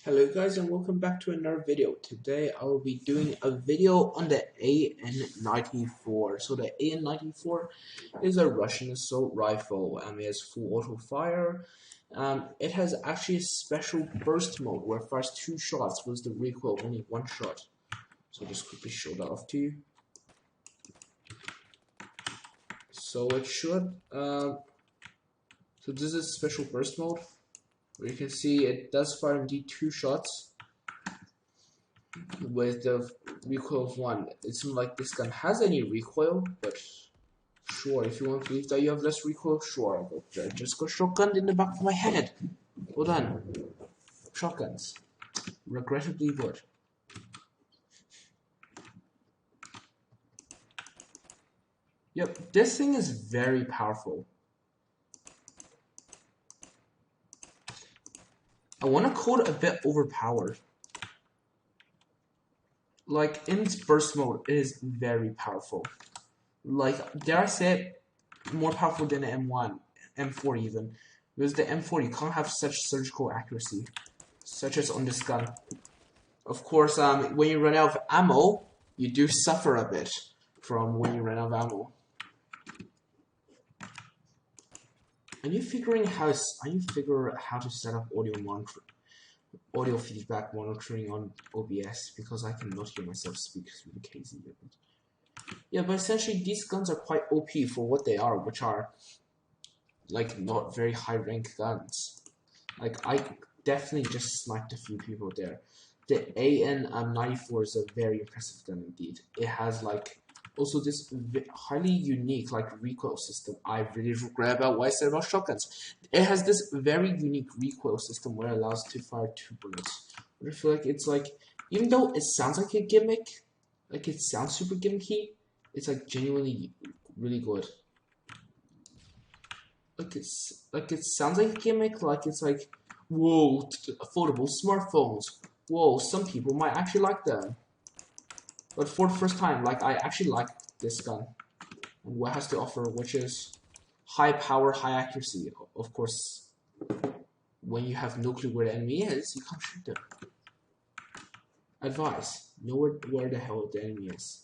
Hello guys and welcome back to another video. Today I will be doing a video on the AN-94. So the AN-94 is a Russian assault rifle. It has full auto fire. It has actually a special burst mode where it fires 2 shots with the recoil only 1 shot. So I'll just quickly show that off to you. So it should so this is special burst mode, where you can see it does fire indeed 2 shots with the recoil of 1. It's not like this gun has any recoil, but sure, if you want to believe that you have less recoil, sure, I'll go there. Just got shotgunned in the back of my head. Hold on. Shotguns. Regrettably good. Yep, this thing is very powerful. I want to call it a bit overpowered. Like, in its burst mode, it is very powerful. Like, dare I say it, more powerful than the M1, M4 even. Because the M4, you can't have such surgical accuracy, such as on this gun. Of course, when you run out of ammo, you do suffer a bit from when you run out of ammo. Are you figuring how to set up audio feedback monitoring on OBS, because I cannot hear myself speak through the KZ. Yeah, but essentially these guns are quite OP for what they are, which are like not very high rank guns. Like, I definitely just sniped a few people there. The AN-94 is a very impressive gun indeed. It has like also this highly unique like recoil system. I really regret about what I said about shotguns. It has this very unique recoil system where it allows to fire 2 bullets. But I feel like it's like, even though it sounds like a gimmick, like it sounds super gimmicky, it's like genuinely really good. Like it sounds like a gimmick, like it's like, whoa, affordable smartphones. Whoa, some people might actually like them. But for the first time, like, I actually like this gun and what it has to offer, which is high power, high accuracy. Of course, when you have no clue where the enemy is, you can't shoot them. Advice: know where the hell the enemy is.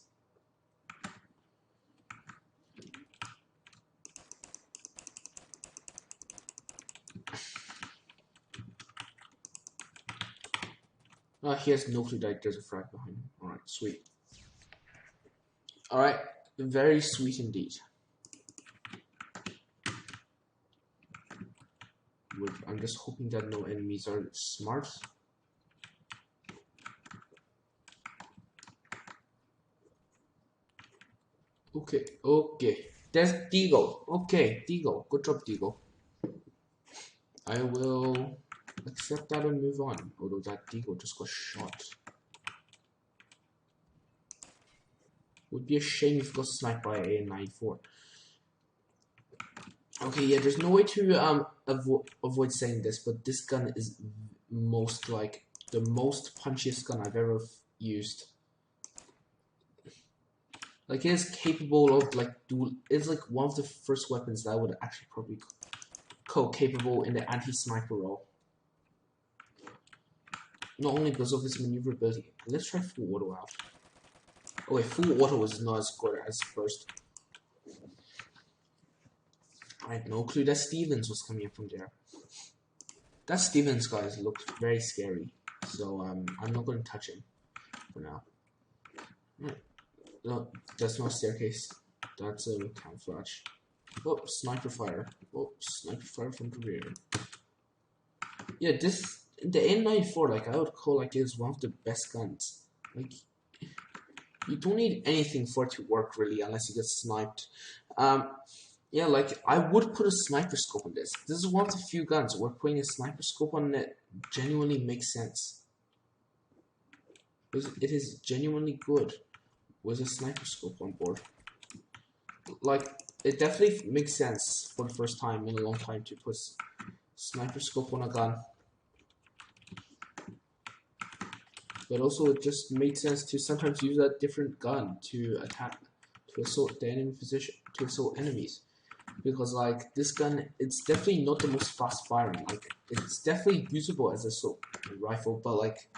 He has no clue that there's a frag behind him. Alright, sweet. Alright, very sweet indeed. I'm just hoping that no enemies are smart. Okay. There's Deagle. Okay, Deagle. Good job, Deagle. I will accept that and move on, although that Deagle just got shot. Would be a shame if it got sniped by AN-94. Okay, yeah, there's no way to avoid saying this, but this gun is the most punchiest gun I've ever used. Like, it is capable of like it's like one of the first weapons that I would actually probably call capable in the anti-sniper role. Not only because of its maneuverability. Let's try full auto out. Oh wait, full auto is not as good as first. I had no clue that Stevens was coming up from there. That Stevens guy looked very scary, so I'm not going to touch him for now. No, that's not a staircase. That's a camouflage. Oh, sniper fire. Oh, sniper fire from the rear. Yeah, the AN-94, like, I would call like is one of the best guns. Like, you don't need anything for it to work really, unless you get sniped. Yeah, like, I would put a sniper scope on this. This is one of the few guns where putting a sniper scope on it genuinely makes sense. Because it is genuinely good with a sniper scope on board. Like, it definitely makes sense for the first time in a long time to put sniper scope on a gun. But also, it just made sense to sometimes use a different gun to attack, to assault the enemy position, to assault enemies. Because, like, this gun, it's definitely not the most fast firing. Like, it's definitely usable as rifle, but like,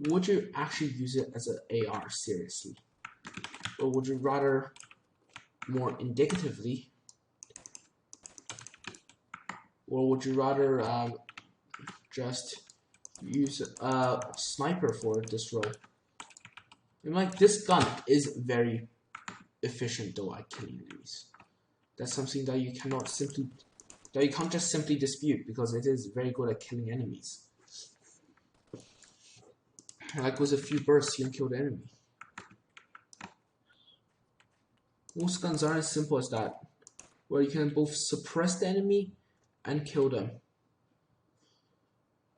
would you actually use it as an AR seriously? Or would you rather, more indicatively, or would you rather just use a sniper for this role? And like, this gun is very efficient though at killing enemies. That's something that you can't just simply dispute, because it is very good at killing enemies. Like, with a few bursts you can kill the enemy. Most guns aren't as simple as that, where you can both suppress the enemy and kill them.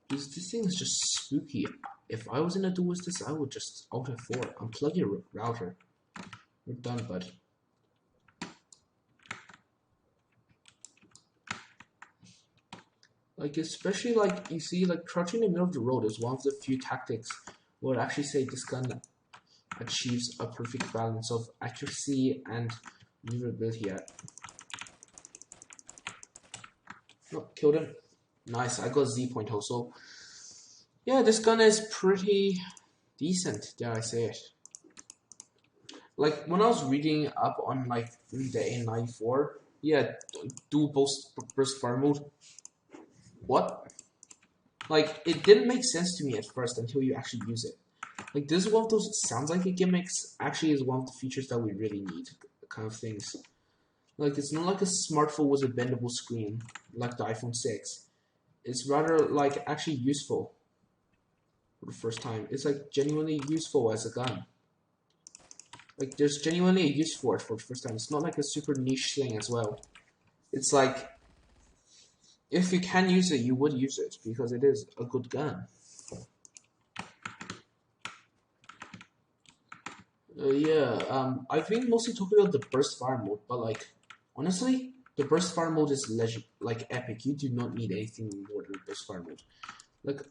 This thing is just spooky. If I was in a duel with this, I would just Alt F4, unplug your router. We're done, bud. Like, especially like, you see, like, crouching in the middle of the road is one of the few tactics where I'd actually say this gun achieves a perfect balance of accuracy and maneuverability. Oh, killed him. Nice, I got Z point also. Yeah, this gun is pretty decent, dare I say it. Like, when I was reading up on like the N94, yeah, dual burst fire mode. What? Like, it didn't make sense to me at first until you actually use it. Like, this is one of those sounds like a gimmicks, actually is one of the features that we really need, kind of things. Like, it's not like a smartphone with a bendable screen, like the iPhone 6. It's rather, like, actually useful for the first time. It's, like, genuinely useful as a gun. Like, there's genuinely a use for it for the first time. It's not like a super niche thing as well. It's like, if you can use it, you would use it, because it is a good gun. I've been mostly talking about the burst fire mode, but like, honestly, the burst fire mode is like epic. You do not need anything more than burst fire mode. Like,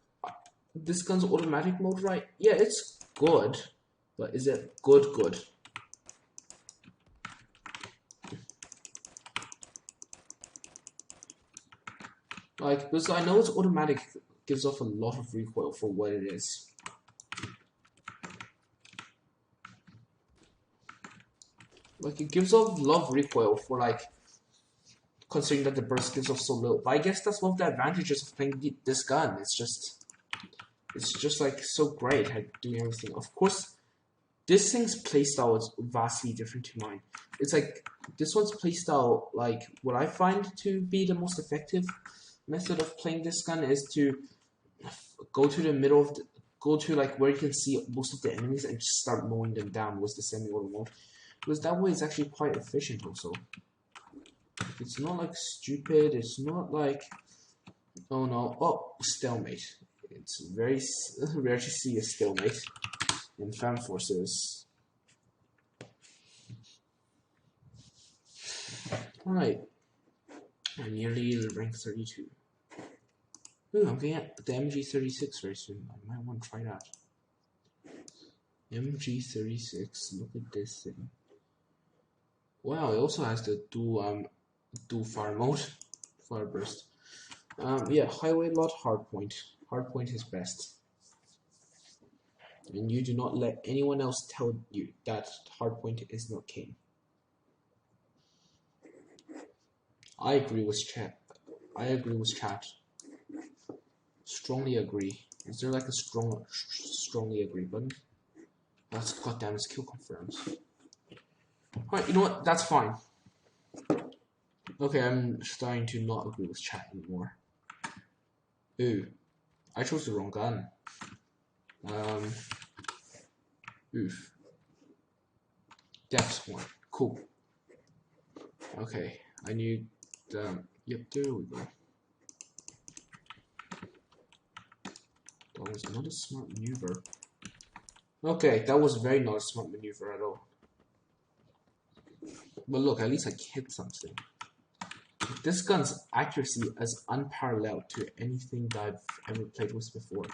this gun's automatic mode, right? Yeah, it's good, but is it good? Like, because I know it's automatic, gives off a lot of recoil for what it is. Like, it gives off a lot of recoil for, like, considering that the burst gives off so little. But I guess that's one of the advantages of playing this gun. It's just like so great at doing everything. Of course, this thing's playstyle is vastly different to mine. It's like, this one's playstyle, like, what I find to be the most effective method of playing this gun is to go to the middle of go to like where you can see most of the enemies and just start mowing them down with the semi-auto mode. Because that way it's actually quite efficient also. It's not like stupid, it's not like, oh no, oh, stalemate. It's very rare to see a stalemate in fan forces. Alright, I'm nearly rank 32. Ooh, I'm getting at the MG36 very soon. I might want to try that. MG36, look at this thing. Wow, it also has the dual fire mode, fire burst. Yeah, highway lot, hardpoint. Hardpoint is best. And you do not let anyone else tell you that hardpoint is not king. I agree with chat. Strongly agree. Is there like a strongly agree button? That's goddamn, it's kill confirms. Alright, you know what? That's fine. Okay, I'm starting to not agree with chat anymore. Ooh, I chose the wrong gun. Oof. Depth one. Cool. Okay, I need. Yep, there we go. That was not a smart maneuver. Okay, that was very not a smart maneuver at all. But look, at least I hit something. This gun's accuracy is unparalleled to anything that I've ever played with before,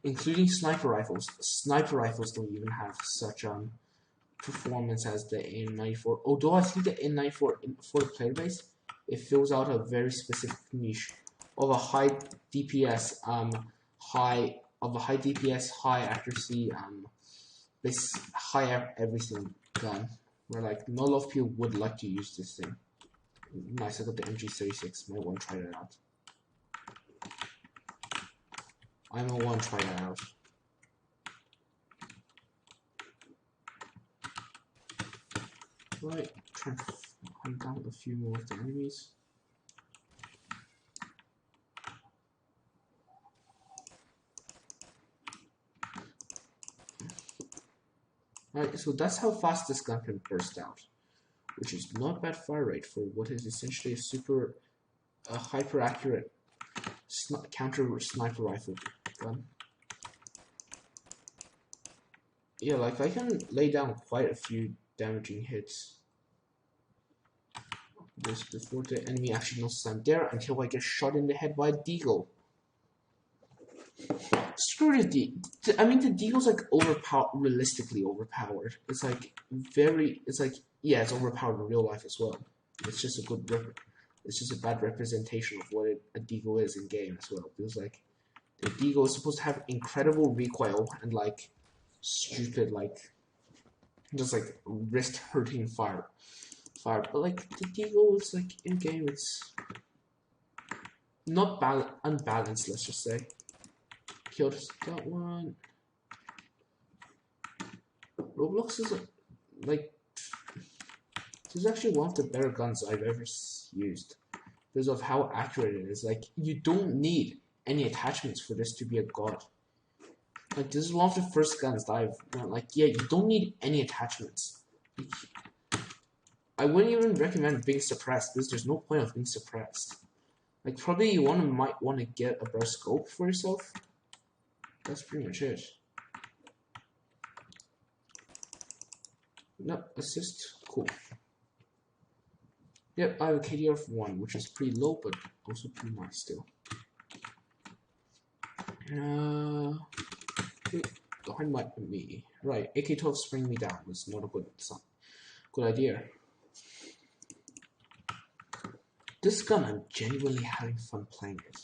including sniper rifles. Sniper rifles don't even have such performance as the N94. Although I think the N94 for the player base, it fills out a very specific niche of a high DPS, high DPS, high accuracy, this high everything gun. Where like not a lot of people would like to use this thing. Nice, I got the MG36. Might want to try that out. I might want to try that out. Right, trying to hunt down a few more of the enemies. Alright, so that's how fast this gun can burst out, which is not bad fire rate for what is essentially a hyper accurate counter sniper rifle gun. Yeah, like I can lay down quite a few damaging hits. Just before the enemy actually knows I'm there until I get shot in the head by a deagle. Screw the I mean, the deagle's like realistically overpowered. It's like yeah, it's overpowered in real life as well. It's just it's just a bad representation of what a deagle is in game as well. It feels like the deagle is supposed to have incredible recoil and like stupid just like wrist hurting fire, but like the deagle is like in game it's not unbalanced. Let's just say. Killed that one. Roblox is like this is actually one of the better guns I've ever used because of how accurate it is. Like you don't need any attachments for this to be a god. Like this is one of the first guns that I've went like, yeah, you don't need any attachments. I wouldn't even recommend being suppressed because there's no point of being suppressed. Like probably you might want to get a better scope for yourself. That's pretty much it. No, assist, cool. Yep, I have a KD of 1, which is pretty low, but also pretty nice still. Behind me. Right, AK-12 spring me down was not a good idea. This gun, I'm genuinely having fun playing it.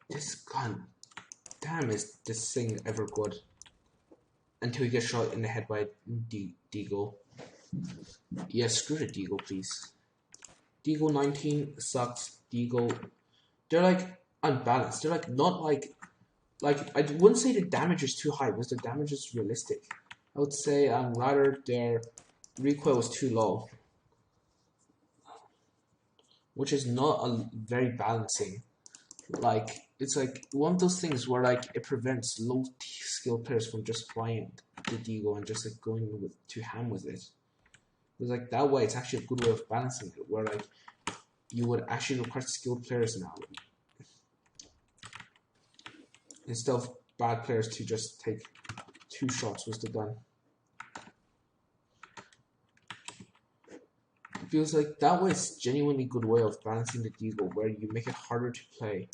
This gun, damn, is this thing ever good? Until you get shot in the head by deagle. Yeah, screw the deagle, please. Deagle 19 sucks. Deagle, they're like unbalanced. They're like not like I wouldn't say the damage is too high because the damage is realistic. I would say rather their recoil is too low, which is not a very balancing. Like it's like one of those things where like it prevents low skill players from just flying the deagle and just like going to ham with it. Because like that way it's actually a good way of balancing it, where like you would actually require skilled players now instead of bad players to just take 2 shots with the gun. It feels like that way it's genuinely good way of balancing the deagle, where you make it harder to play.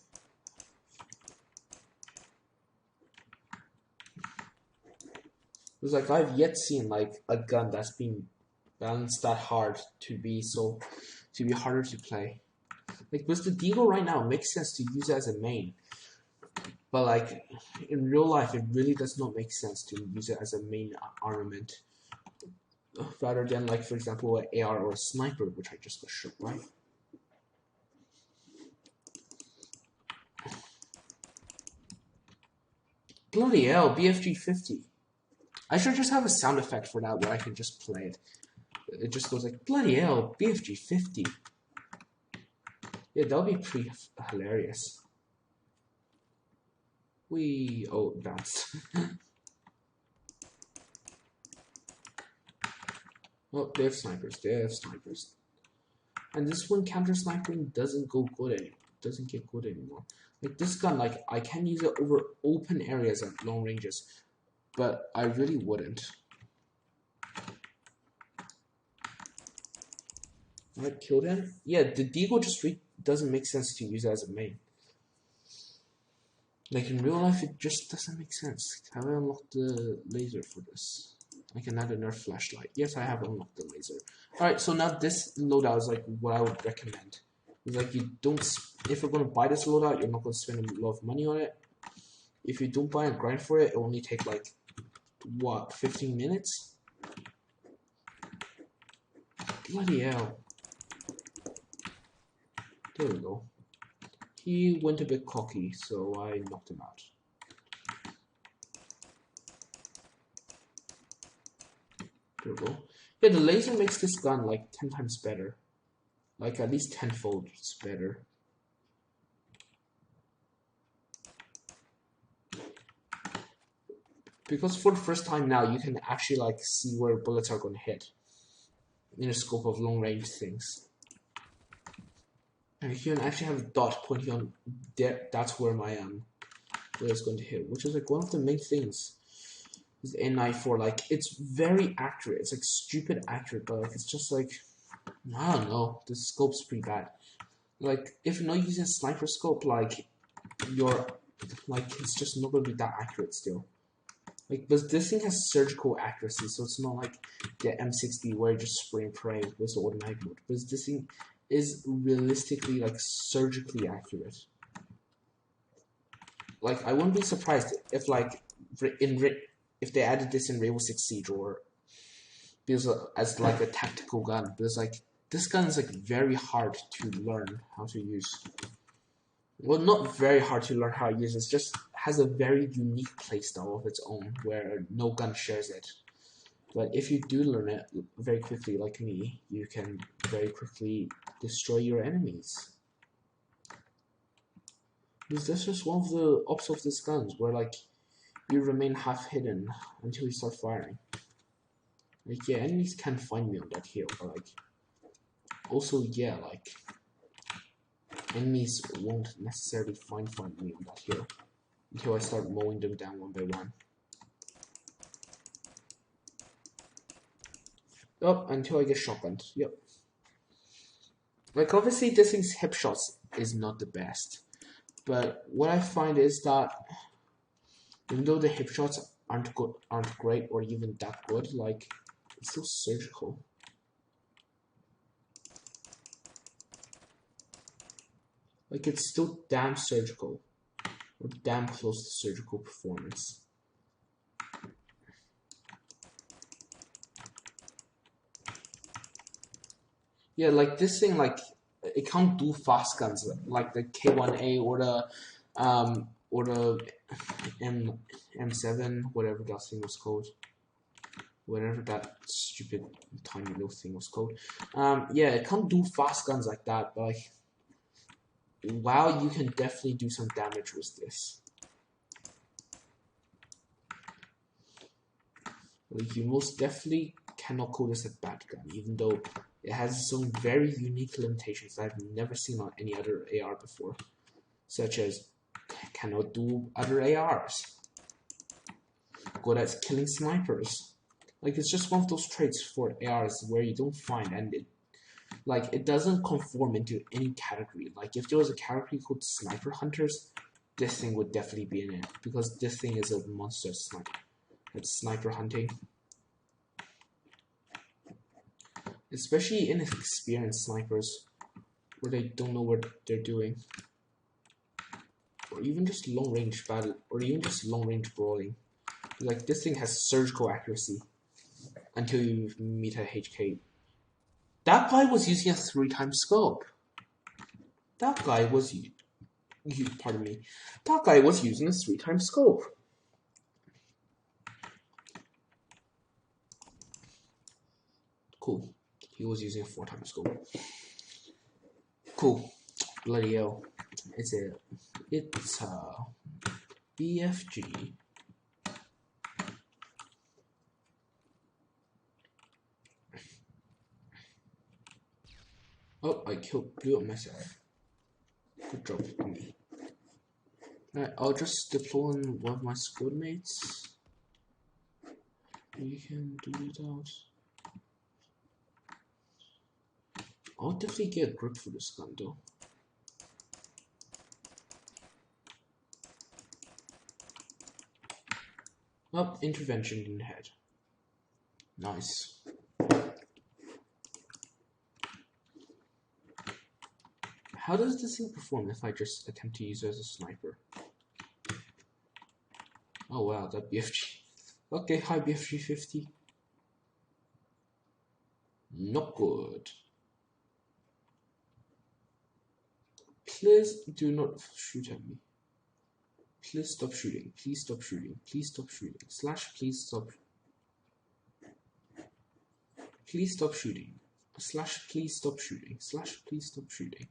Because like I've yet seen like a gun that's been balanced that hard to be harder to play. Like because the deagle right now makes sense to use it as a main, but like in real life it really does not make sense to use it as a main armament, rather than like for example an AR or a sniper, which I just got shot by. Bloody hell, BFG50. I should just have a sound effect for that where I can just play it. It just goes like, bloody hell, BFG50. Yeah, that would be pretty hilarious. Oh, bounced. Oh, they have snipers. And this one counter sniping doesn't go good anymore. Doesn't get good anymore. Like this gun, like I can use it over open areas at long ranges, but I really wouldn't. I killed him. Yeah, the deagle just doesn't make sense to use as a main. Like in real life, it just doesn't make sense. How do I unlock the laser for this? I can add a Nerf flashlight. Yes, I have unlocked the laser. Alright, so now this loadout is like what I would recommend. It's like you don't, if you're gonna buy this loadout, you're not gonna spend a lot of money on it. If you don't buy and grind for it, it will only take like, what, 15 minutes? Bloody hell. There we go. He went a bit cocky, so I knocked him out. There we go. Yeah, the laser makes this gun like 10 times better. Like at least 10-fold better. Because for the first time now, you can actually like see where bullets are going to hit in the scope of long range things. And you can actually have a dot pointing on there. That's where my where it's going to hit, which is like one of the main things. Is N94, like it's very accurate. It's like stupid accurate, but like it's just like I don't know. The scope's pretty bad. Like if you're not using a sniper scope, like you're like it's just not gonna be that accurate still. Like, but this thing has surgical accuracy, so it's not like the M60 where you just spray and pray with the automatic mode. But this thing is realistically like surgically accurate. Like I wouldn't be surprised if like if they added this in Rainbow Six Siege or because as like a tactical gun. Because like this gun is like very hard to learn how to use. Well, not very hard to learn how to use. It just has a very unique playstyle of its own, where no gun shares it. But if you do learn it very quickly, like me, you can very quickly destroy your enemies. Because that's just one of the ops of these guns, where like you remain half hidden until you start firing. Like yeah, enemies can find me on that hill, but like also yeah, like enemies won't necessarily find me on that hill until I start mowing them down one by one. Oh, until I get shotgunned. Yep. Like obviously this thing's hip shots is not the best, but what I find is that even though the hip shots aren't great or even that good, like it's still surgical. Like it's still damn surgical, or damn close to surgical performance. Yeah, like this thing, like it can't do fast guns like the K1A or the M7, whatever that thing was called, whatever that stupid tiny little thing was called. Yeah, it can't do fast guns like that, but like, wow, you can definitely do some damage with this. Like you most definitely cannot call this a bad gun, even though it has some very unique limitations that I've never seen on any other AR before, such as cannot do other ARs, good at killing snipers. Like it's just one of those traits for ARs where you don't find, and it doesn't conform into any category. Like if there was a category called sniper hunters, this thing would definitely be in it, because this thing is a monster sniper. It's sniper hunting. Especially inexperienced snipers, where they don't know what they're doing. Or even just long range battle, or even just long range brawling. Like this thing has surgical accuracy until you meet a HK. That guy was using a 3x scope. That guy was pardon me. That guy was using a 3x scope. Cool. He was using a 4x scope. Cool. Bloody hell. It's a BFG. Oh, I blew up myself. Good job for me. Alright, I'll just deploy one of my squad mates. We can do it out. I'll definitely get a grip for this gun though. Oh, intervention didn't hit. Nice. How does this thing perform if I just attempt to use it as a sniper? Oh wow, that BFG. Okay, hi BFG 50. Not good. Please do not shoot at me. Please stop shooting. Please stop shooting. Please stop shooting. Slash please stop. Please stop shooting. Slash please stop shooting. Slash please stop shooting.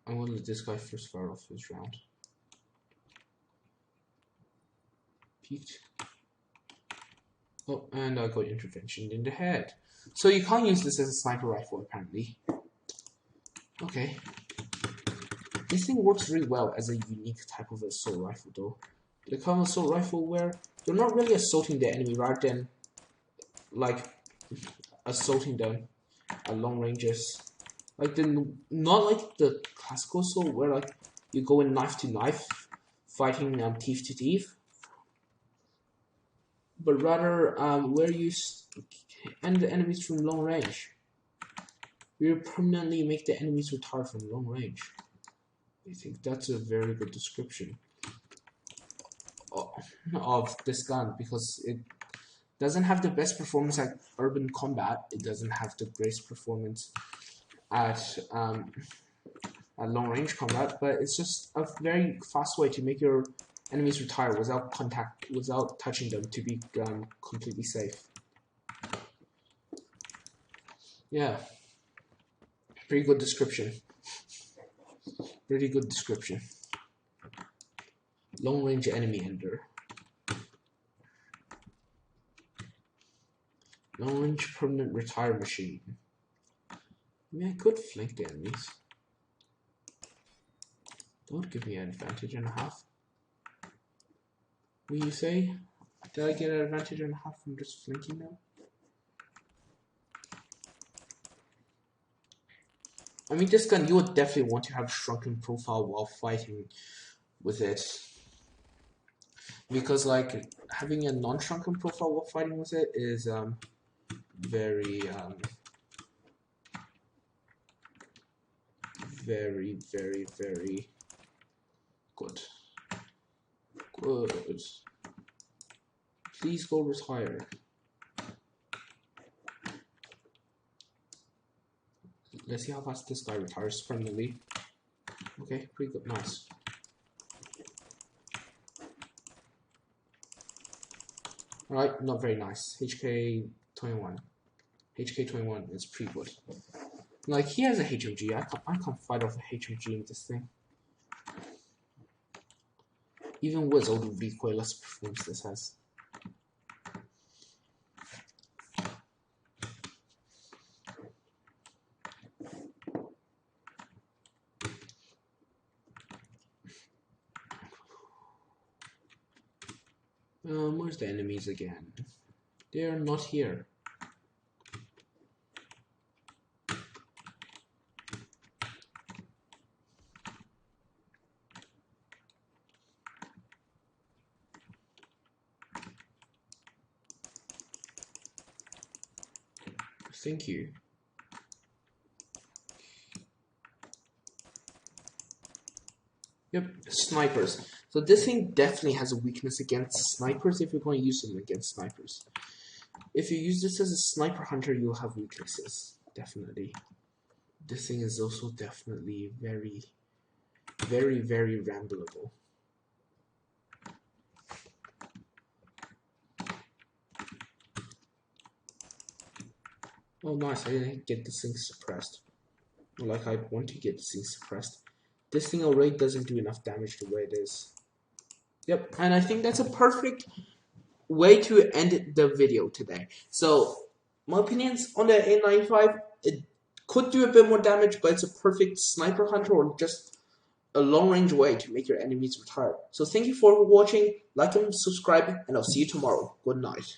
I'm gonna let this guy first fire off his round. Peeked. Oh, and I got intervention in the head. So you can't use this as a sniper rifle apparently. Okay. This thing works really well as a unique type of assault rifle though. The kind of assault rifle where you're not really assaulting the enemy rather than like assaulting them at long ranges. Like not like the classical assault where like you go in knife to knife, fighting teeth to teeth, but rather where you end the enemies from long range. You permanently make the enemies retire from long range. I think that's a very good description of this gun because it doesn't have the best performance at urban combat. It doesn't have the greatest performance at long range combat, but it's just a very fast way to make your enemies retire without contact, without touching them, to be completely safe. Yeah, pretty good description. Pretty good description. Long range enemy ender. Long range permanent retire machine. I mean, I could flank the enemies. Don't give me an advantage and a half. Will you say? Did I get an advantage and a half from just flanking them? I mean, this gun, you would definitely want to have shrunken profile while fighting with it. Because, like, having a non-shrunken profile while fighting with it is, very, very good. Good. Please go retire. Let's see how fast this guy retires permanently. Okay, pretty good, nice. Alright, not very nice. HK 21. HK 21 is pretty good. Like, he has a HMG. I can't fight off a HMG in this thing. Even with all the recoilless performance this has. Where's the enemies again? They are not here. Thank you. Yep, snipers. So this thing definitely has a weakness against snipers if you're going to use them against snipers. If you use this as a sniper hunter, you'll have weaknesses. Definitely. This thing is also definitely very rambleable. Oh nice, I didn't get this thing suppressed. Like I want to get this thing suppressed. This thing already doesn't do enough damage the way it is. Yep, and I think that's a perfect way to end the video today. So, my opinions on the A95, it could do a bit more damage, but it's a perfect sniper hunter or just a long-range way to make your enemies retire. So thank you for watching, like and subscribe, and I'll see you tomorrow. Good night.